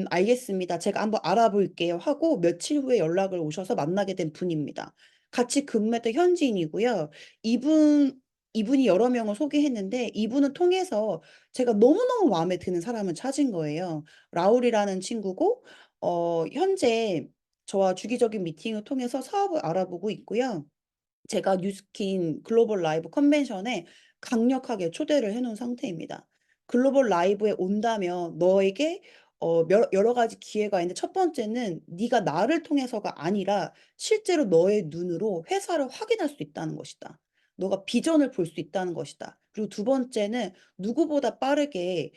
알겠습니다. 제가 한번 알아볼게요." 하고 며칠 후에 연락을 오셔서 만나게 된 분입니다. 같이 근무했던 현지인이고요. 이분이 여러 명을 소개했는데 이분을 통해서 제가 너무너무 마음에 드는 사람을 찾은 거예요. 라울이라는 친구고 현재 저와 주기적인 미팅을 통해서 사업을 알아보고 있고요. 제가 뉴스킨 글로벌 라이브 컨벤션에 강력하게 초대를 해 놓은 상태입니다. 글로벌 라이브에 온다면 너에게 여러 가지 기회가 있는데 첫 번째는 네가 나를 통해서가 아니라 실제로 너의 눈으로 회사를 확인할 수 있다는 것이다. 너가 비전을 볼 수 있다는 것이다. 그리고 두 번째는 누구보다 빠르게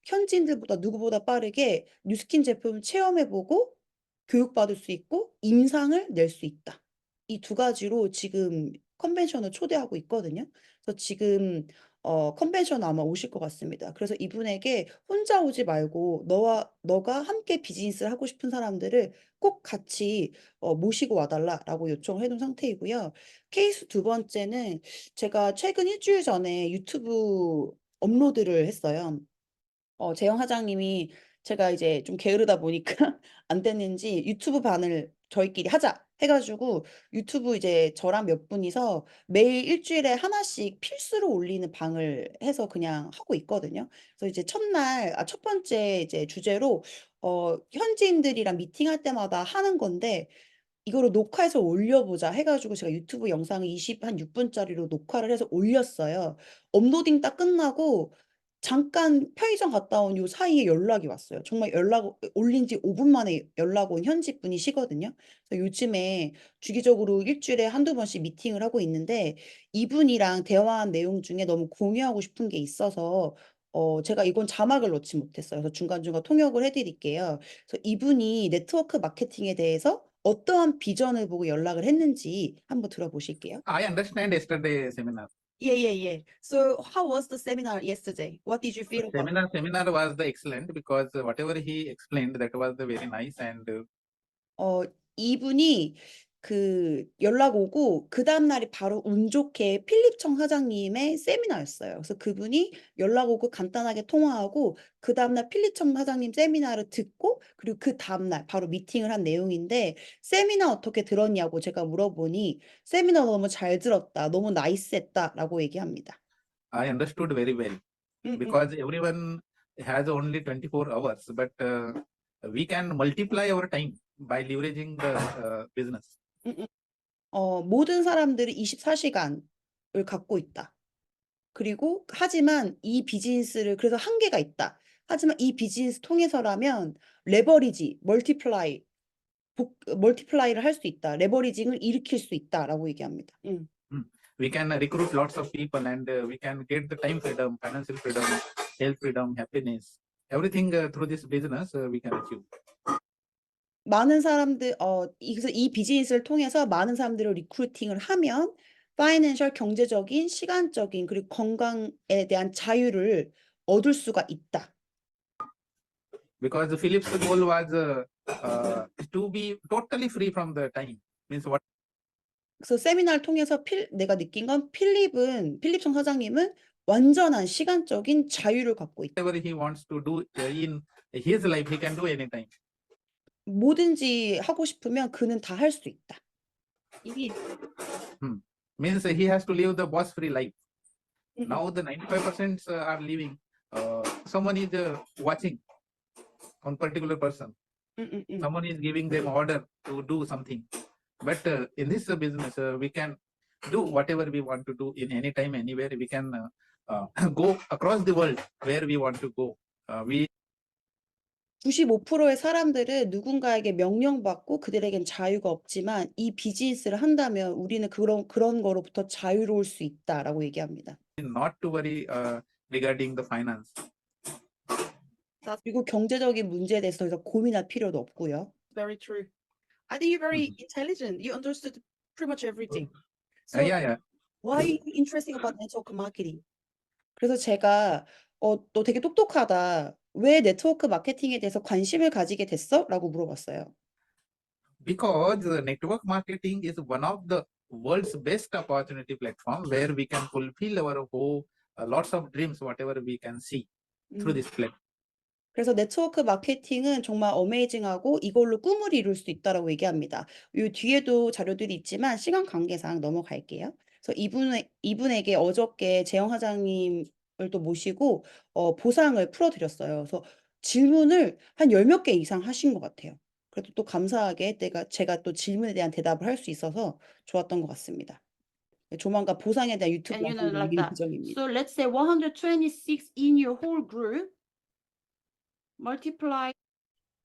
현지인들보다 누구보다 빠르게 뉴스킨 제품을 체험해 보고 교육받을 수 있고 임상을 낼 수 있다. 이 두 가지로 지금 컨벤션을 초대하고 있거든요. 그래서 지금 컨벤션 아마 오실 것 같습니다. 그래서 이분에게 "혼자 오지 말고 너가 함께 비즈니스를 하고 싶은 사람들을 꼭 같이 모시고 와 달라."라고 요청을 해 놓은 상태이고요. 케이스 두 번째는 제가 최근 1 주일 전에 유튜브 업로드를 했어요. 재영 사장님이 제가 이제 좀 게으르다 보니까 안 됐는지 유튜브 반을 저희끼리 하자 해 가지고 유튜브 이제 저랑 몇 분이서 매일 일 주일에 하나씩 필수로 올리는 방을 해서 그냥 하고 있거든요. 그래서 이제 첫 번째 이제 주제로 현지인들이랑 미팅할 때마다 하는 건데 이거를 녹화해서 올려보자 해 가지고 제가 유튜브 영상을 한 6 분짜리로 녹화를 해서 올렸어요. 업로딩 딱 끝나고 잠깐 편의점 갔다 온 요 사이에 연락이 왔어요. 정말 연락 올린 지 5분 만에 연락 온 현지 분이시거든요. 그래서 요즘에 주기적으로 일주일에 한두 번씩 미팅을 하고 있는데 이분이랑 대화한 내용 중에 너무 공유하고 싶은 게 있어서 제가 이건 자막을 넣지 못했어요. 그래서 중간중간 통역을 해 드릴게요. 그래서 이분이 네트워크 마케팅에 대해서 어떠한 비전을 보고 연락을 했는지 한번 들어보실게요. I understand yesterday seminar. Yeah. So how was the seminar yesterday? What did you feel about it? Seminar was the excellent because whatever he explained that was the very nice and 이분이 그 연락 오고 그다음 날이 바로 운 좋게 필립청 사장님의 세미나였어요. 그래서 그분이 연락 오고 간단하게 통화하고 그다음 날 필립청 사장님 세미나를 듣고 그리고 그다음 날 바로 미팅을 한 내용인데 세미나 어떻게 들었냐고 제가 물어보니 세미나 너무 잘 들었다. 너무 나이스했다라고 얘기합니다. I understood very well because everyone has only 24 hours, but we can multiply our time by leveraging the business. 모든 사람들이 24시간을 갖고 있다. 그리고 하지만 이 비즈니스를 그래서 한계가 있다. 하지만 이 비즈니스 통해서라면 레버리지, 멀티플라이를 할 수 있다. 레버리징을 일으킬 수 있다라고 얘기합니다. We can recruit lots of people and we can get the time freedom, financial freedom, health freedom, happiness, everything through this business we can achieve. 많은 사람들 그래서 이 비즈니스를 통해서 많은 사람들을 리크루팅을 하면 파이낸셜 경제적인, 시간적인 그리고 건강에 대한 자유를 얻을 수가 있다. Because Philip's goal was to be totally free from the time. Means what 그래서 세미나를 통해서 내가 느낀 건 필립청 사장님은 완전한 시간적인 자유를 갖고 있다. whatever he wants to do in his life, he can do anytime. 뭐든지 하고 싶으면 그는 다 할 수 있다. 이게 Means he has to live the boss-free life. Now the 95% are living. Someone is watching one particular person. Someone is giving them order to do something. But in this business, we can do whatever we want to do in any time, anywhere. We can go across the world where we want to go. We 95%의 사람들은 누군가에게 명령받고 그들에겐 자유가 없지만 이 비즈니스를 한다면 우리는 그런 거로부터 자유로울 수 있다라고 얘기합니다. not to worry regarding the finance. 그리고 경제적인 문제에 대해서 더 이상 고민할 필요도 없고요. Very true. I think you're very intelligent. You understood pretty much everything. So Yeah. why are you interested about network marketing? 그래서 제가 너 되게 똑똑하다. 왜 네트워크 마케팅에 대해서 관심을 가지게 됐어? 라고 물어봤어요. Because network marketing is one of the world's best opportunity platform where we can fulfill our whole lots of dreams, whatever we can see through this platform. 그래서 네트워크 마케팅은 정말 어메이징하고 이걸로 꿈을 이룰 수 있다라고 얘기합니다. 요 뒤에도 자료들이 있지만 시간 관계상 넘어갈게요. 그래서 이분에게 어저께 재영 사장님을 또 모시고 보상을 풀어드렸어요. 그래서 질문을 한 10몇 개 이상 하신 것 같아요. 그래도 또 감사하게 제가 또 질문에 대한 대답을 할 수 있어서 좋았던 것 같습니다. 조만간 보상에 대한 유튜브 And you know, 영상도 like 올릴 that. 예정입니다. So let's say 126 in your whole group multiply.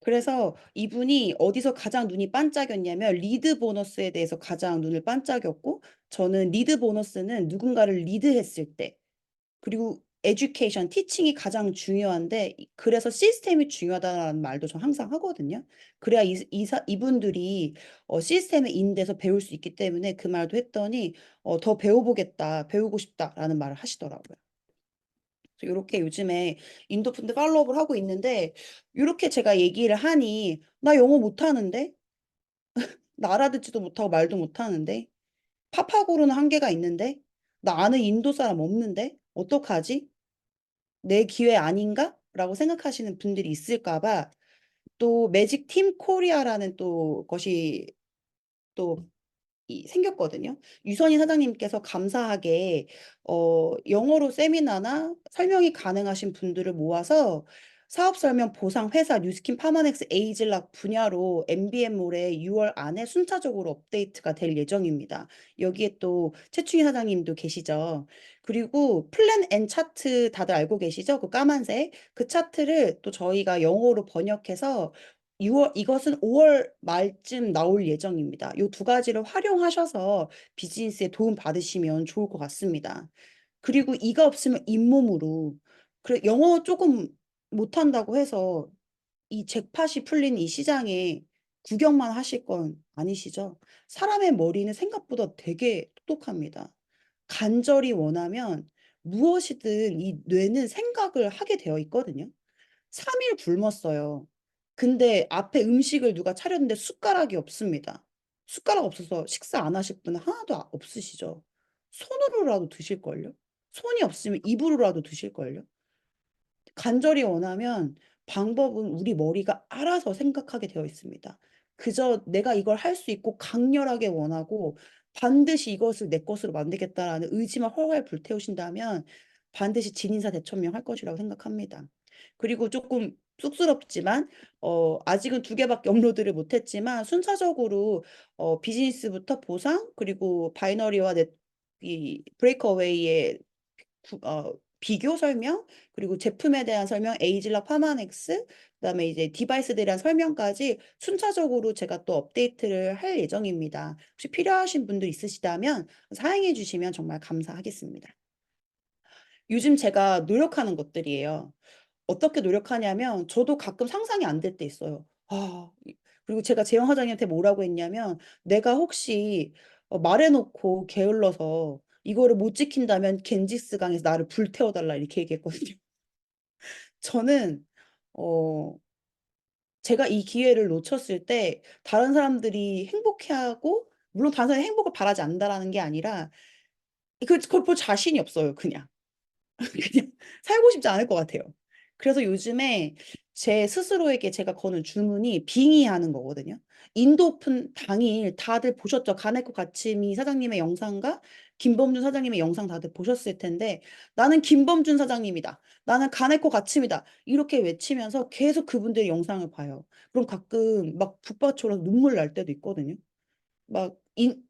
그래서 이분이 어디서 가장 눈이 반짝였냐면 리드 보너스에 대해서 가장 눈을 반짝였고 저는 리드 보너스는 누군가를 리드했을 때 그리고 에듀케이션, 티칭이 가장 중요한데 그래서 시스템이 중요하다는 말도 저 항상 하거든요. 그래야 이분들이 시스템에 인돼서 배울 수 있기 때문에 그 말도 했더니 더 배우고 싶다라는 말을 하시더라고요. 이렇게 요즘에 인도 분들 팔로우업을 하고 있는데 이렇게 제가 얘기를 하니 나 영어 못하는데 나 알아듣지도 못하고 말도 못하는데 파파고로는 한계가 있는데 나 아는 인도 사람 없는데 어떡하지? 내 기회 아닌가? 라고 생각하시는 분들이 있을까 봐 또 매직 팀 코리아라는 또 것이 또 생겼거든요. 유선희 사장님께서 감사하게 영어로 세미나나 설명이 가능하신 분들을 모아서 사업 설명, 보상, 회사, 뉴스킨, 파마넥스, 에이즐락 분야로 MBM몰에 6월 안에 순차적으로 업데이트가 될 예정입니다. 여기에 또 최충희 사장님도 계시죠. 그리고 플랜 N 차트 다들 알고 계시죠? 그 까만색. 그 차트를 또 저희가 영어로 번역해서 이것은 5월 말쯤 나올 예정입니다. 이 두 가지를 활용하셔서 비즈니스에 도움 받으시면 좋을 것 같습니다. 그리고 이가 없으면 잇몸으로. 그래, 영어 조금 못한다고 해서 이 잭팟이 풀린 이 시장에 구경만 하실 건 아니시죠? 사람의 머리는 생각보다 되게 똑똑합니다. 간절히 원하면 무엇이든 이 뇌는 생각을 하게 되어 있거든요. 3일 굶었어요. 근데 앞에 음식을 누가 차렸는데 숟가락이 없습니다. 숟가락 없어서 식사 안 하실 분은 하나도 없으시죠? 손으로라도 드실걸요? 손이 없으면 입으로라도 드실걸요? 간절히 원하면 방법은 우리 머리가 알아서 생각하게 되어 있습니다. 그저 내가 이걸 할 수 있고 강렬하게 원하고 반드시 이것을 내 것으로 만들겠다라는 의지만 활활 불태우신다면 반드시 진인사 대천명 할 것이라고 생각합니다. 그리고 조금 쑥스럽지만 아직은 2개밖에 업로드를 못 했지만 순차적으로 비즈니스부터 보상 그리고 바이너리와 이 브레이크어웨이의 비교 설명 그리고 제품에 대한 설명, 에이즐락, 파마넥스 그다음에 이제 디바이스들에 대한 설명까지 순차적으로 제가 또 업데이트를 할 예정입니다. 혹시 필요하신 분들 있으시다면 사용해 주시면 정말 감사하겠습니다. 요즘 제가 노력하는 것들이에요. 어떻게 노력하냐면 저도 가끔 상상이 안 될 때 있어요. 그리고 제가 재영 사장님한테 뭐라고 했냐면 "내가 혹시 말해 놓고 게을러서 이거를 못 지킨다면 겐지스 강에서 나를 불태워 달라." 이렇게 얘기했거든요. 저는 어 제가 이 기회를 놓쳤을 때 다른 사람들이 행복해하고 물론 다른 사람이 행복을 바라지 않는다라는 게 아니라 그걸 볼 자신이 없어요 그냥. 그냥 살고 싶지 않을 것 같아요. 그래서 요즘에 제 스스로에게 제가 거는 주문이 빙의하는 거거든요. 인도 오픈 당일 다들 보셨죠? 가네코 가츠미 사장님의 영상과 김범준 사장님의 영상 다들 보셨을 텐데 "나는 김범준 사장님이다. 나는 가네코 가츠미다." 이렇게 외치면서 계속 그분들의 영상을 봐요. 그럼 가끔 막 북받쳐서 눈물 날 때도 있거든요. 막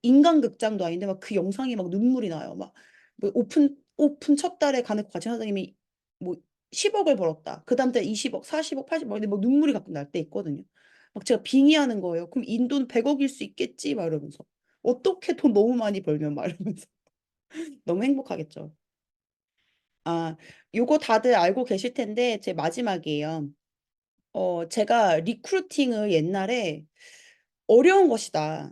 인간극장도 아닌데 막 그 영상이 막 눈물이 나요. 막 뭐 오픈 첫 달에 가는 과장 사장님이 뭐 10억을 벌었다. 그다음 달 20억, 40억, 80억 근데 막 눈물이 가끔 날 때 있거든요. 막 제가 빙의하는 거예요. '그럼 인도는 100억일 수 있겠지.' 막 이러면서. '어떻게 돈 너무 많이 벌면.' 막 이러면서. 너무 행복하겠죠. 요거 다들 알고 계실 텐데 제 마지막이에요. 제가 리크루팅을 옛날에 '어려운 것이다.'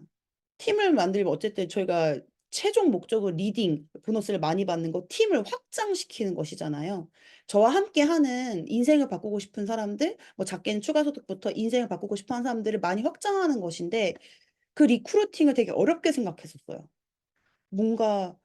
팀을 만들면 어쨌든 저희가 최종 목적은 리딩, 보너스를 많이 받는 거, 팀을 확장시키는 것이잖아요. 저와 함께하는 인생을 바꾸고 싶은 사람들, 뭐 작게는 추가 소득부터 인생을 바꾸고 싶어 하는 사람들을 많이 확장하는 것인데 그 리크루팅을 되게 어렵게 생각했었어요. 뭔가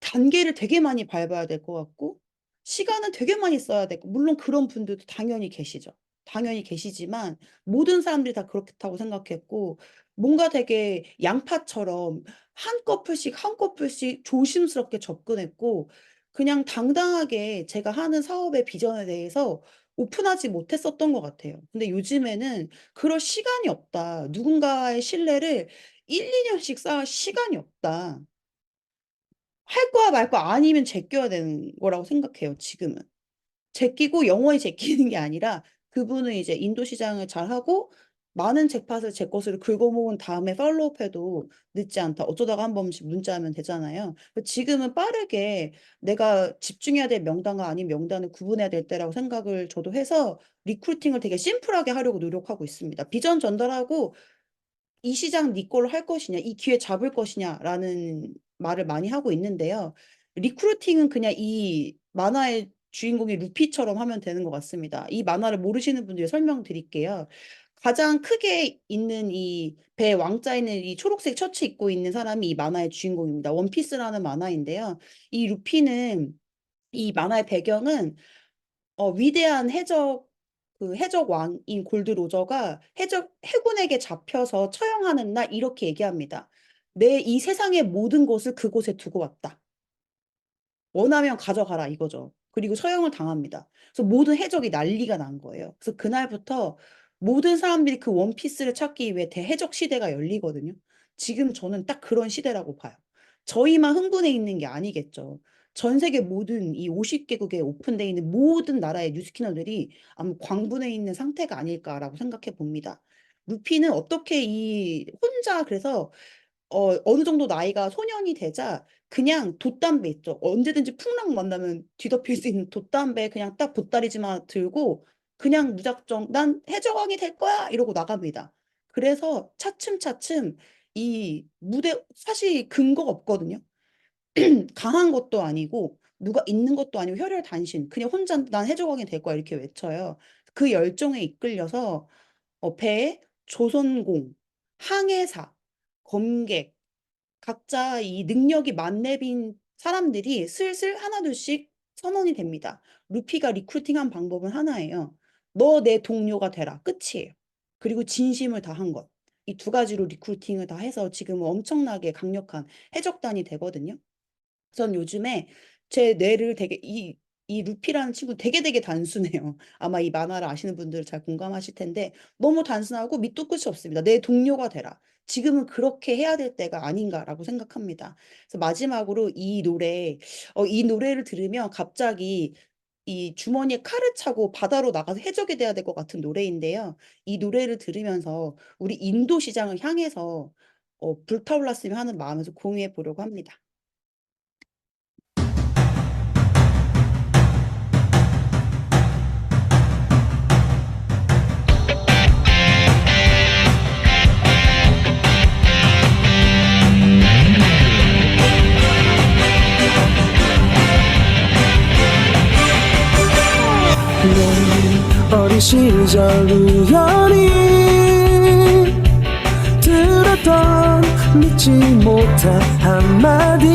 단계를 되게 많이 밟아야 될 것 같고 시간은 되게 많이 써야 되고 물론 그런 분들도 당연히 계시죠. 당연히 계시지만 모든 사람들이 다 그렇다고 생각했고 뭔가 되게 양파처럼 한꺼풀씩, 한꺼풀씩 조심스럽게 접근했고 그냥 당당하게 제가 하는 사업의 비전에 대해서 오픈하지 못했었던 것 같아요. 근데 요즘에는 그럴 시간이 없다. 누군가의 신뢰를 1-2 년씩 쌓을 시간이 없다. 할 거야 말 거야 아니면 제껴야 되는 거라고 생각해요 지금은. 제끼고 영원히 제끼는 게 아니라 그분은 이제 인도 시장을 잘하고 많은 잭팟을 제 것으로 긁어모은 다음에 팔로우업해도 늦지 않다. 어쩌다가 한 번씩 문자하면 되잖아요. 지금은 빠르게 내가 집중해야 될 명단과 아닌 명단을 구분해야 될 때라고 생각을 저도 해서 리크루팅을 되게 심플하게 하려고 노력하고 있습니다. 비전 전달하고 "이 시장 네 걸로 할 것이냐. 이 기회 잡을 것이냐."라는 말을 많이 하고 있는데요. 리크루팅은 그냥 이 만화의 주인공이 루피처럼 하면 되는 것 같습니다. 이 만화를 모르시는 분들 설명드릴게요. 가장 크게 있는 이 배 왕자 있는 이 초록색 셔츠 입고 있는 사람이 이 만화의 주인공입니다. 원피스라는 만화인데요. 이 루피는 이 만화의 배경은 위대한 해적 왕인 골드 로저가 해군에게 잡혀서 처형하는 날 이렇게 얘기합니다. "내 이 세상의 모든 것을 그곳에 두고 왔다. 원하면 가져가라." 이거죠. 그리고 처형을 당합니다. 그래서 모든 해적이 난리가 난 거예요. 그래서 그날부터 모든 사람들이 그 원피스를 찾기 위해 대해적 시대가 열리거든요. 지금 저는 딱 그런 시대라고 봐요. 저희만 흥분해 있는 게 아니겠죠. 전 세계 모든 이 50개국에 오픈돼 있는 모든 나라의 뉴스캐널들이 아마 광분해 있는 상태가 아닐까라고 생각해 봅니다. 루피는 어떻게 이 혼자 그래서 어느 정도 나이가 소년이 되자 그냥 돛담배 있죠. 언제든지 풍랑 만나면 뒤덮일 수 있는 돛담배 그냥 딱 보따리지만 들고 그냥 무작정 "난 해적왕이 될 거야." 이러고 나갑니다. 그래서 차츰차츰 이 무대 사실 근거가 없거든요. 강한 것도 아니고 누가 있는 것도 아니고 혈혈단신 그냥 혼자 "난 해적왕이 될 거야." 이렇게 외쳐요. 그 열정에 이끌려서 배에 조선공, 항해사, 검객 각자 이 능력이 만렙인 사람들이 슬슬 하나둘씩 선원이 됩니다. 루피가 리크루팅한 방법은 하나예요. "너 내 동료가 되라." 끝이에요. 그리고 진심을 다한 것. 이 두 가지로 리크루팅을 다 해서 지금은 엄청나게 강력한 해적단이 되거든요. 전 요즘에 제 뇌를 되게 이 루피라는 친구 되게 단순해요. 아마 이 만화를 아시는 분들은 잘 공감하실 텐데 너무 단순하고 밑도 끝이 없습니다. '내 동료가 되라. 지금은 그렇게 해야 될 때가 아닌가.'라고 생각합니다. 그래서 마지막으로 이 노래를 들으면 갑자기 이 주머니에 칼을 차고 바다로 나가서 해적이 돼야 될 것 같은 노래인데요. 이 노래를 들으면서 우리 인도 시장을 향해서 불타올랐으면 하는 마음에서 공유해 보려고 합니다. 어린 시절 우연히 들었던 믿지 못한 한마디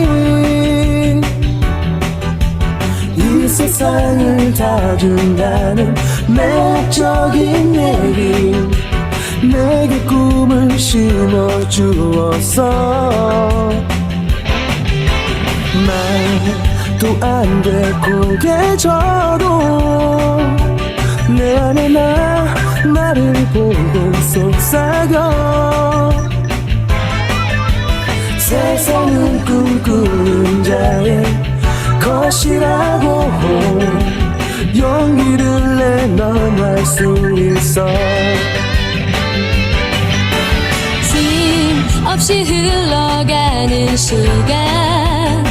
이 세상을 다 준다는 매력적인 얘기 내게 꿈을 심어주었어 말도 안 돼 고개 저도 내 안에 나를 보고 속삭여 세상은 꿈꾸는 자의 것이라고 용기를 내 넌 할 수 있어 쉼 없이 흘러가는 시간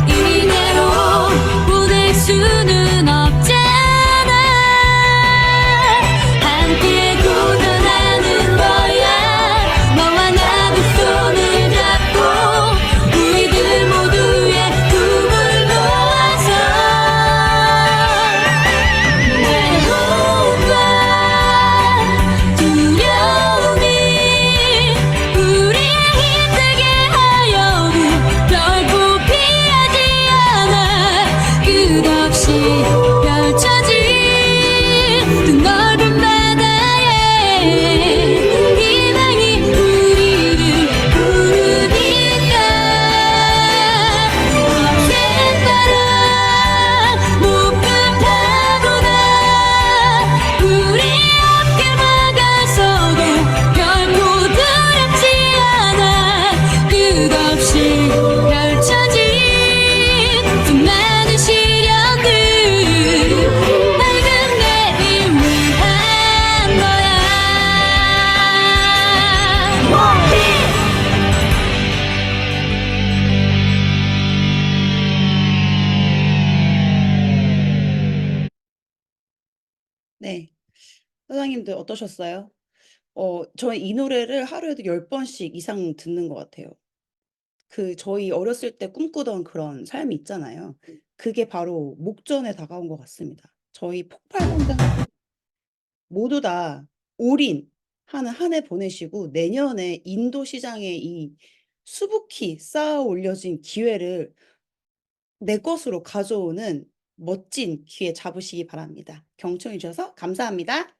이대로 보낼 수는 없잖아 함께 고전하는 거야 너와 나도 손을 잡고 우리들 모두의 꿈을 모아서 외로움과 두려움이 우리의 힘들게 하여도 결코 피하지 않아 끝없이 펼쳐진 그 넓은 바다에 희망이 우리를 부르니까 새파란 높은 파도가 우리 앞길 막아서도 결코 두렵지 않아 끝없이 펼쳐진 수많은 시련들 밝은 내일 위한 거야 네. 선생님들 어떠셨어요? 저는 이 노래를 하루에도 10번씩 이상 듣는 것 같아요. 저희 어렸을 때 꿈꾸던 그런 삶이 있잖아요. 그게 바로 목전에 다가온 것 같습니다. 저희 폭발 성장 모두 다 올인하는 한 해 보내시고 내년에 인도 시장에 이 수북히 쌓아 올려진 기회를 내 것으로 가져오는 멋진 기회 잡으시기 바랍니다. 경청해 주셔서 감사합니다.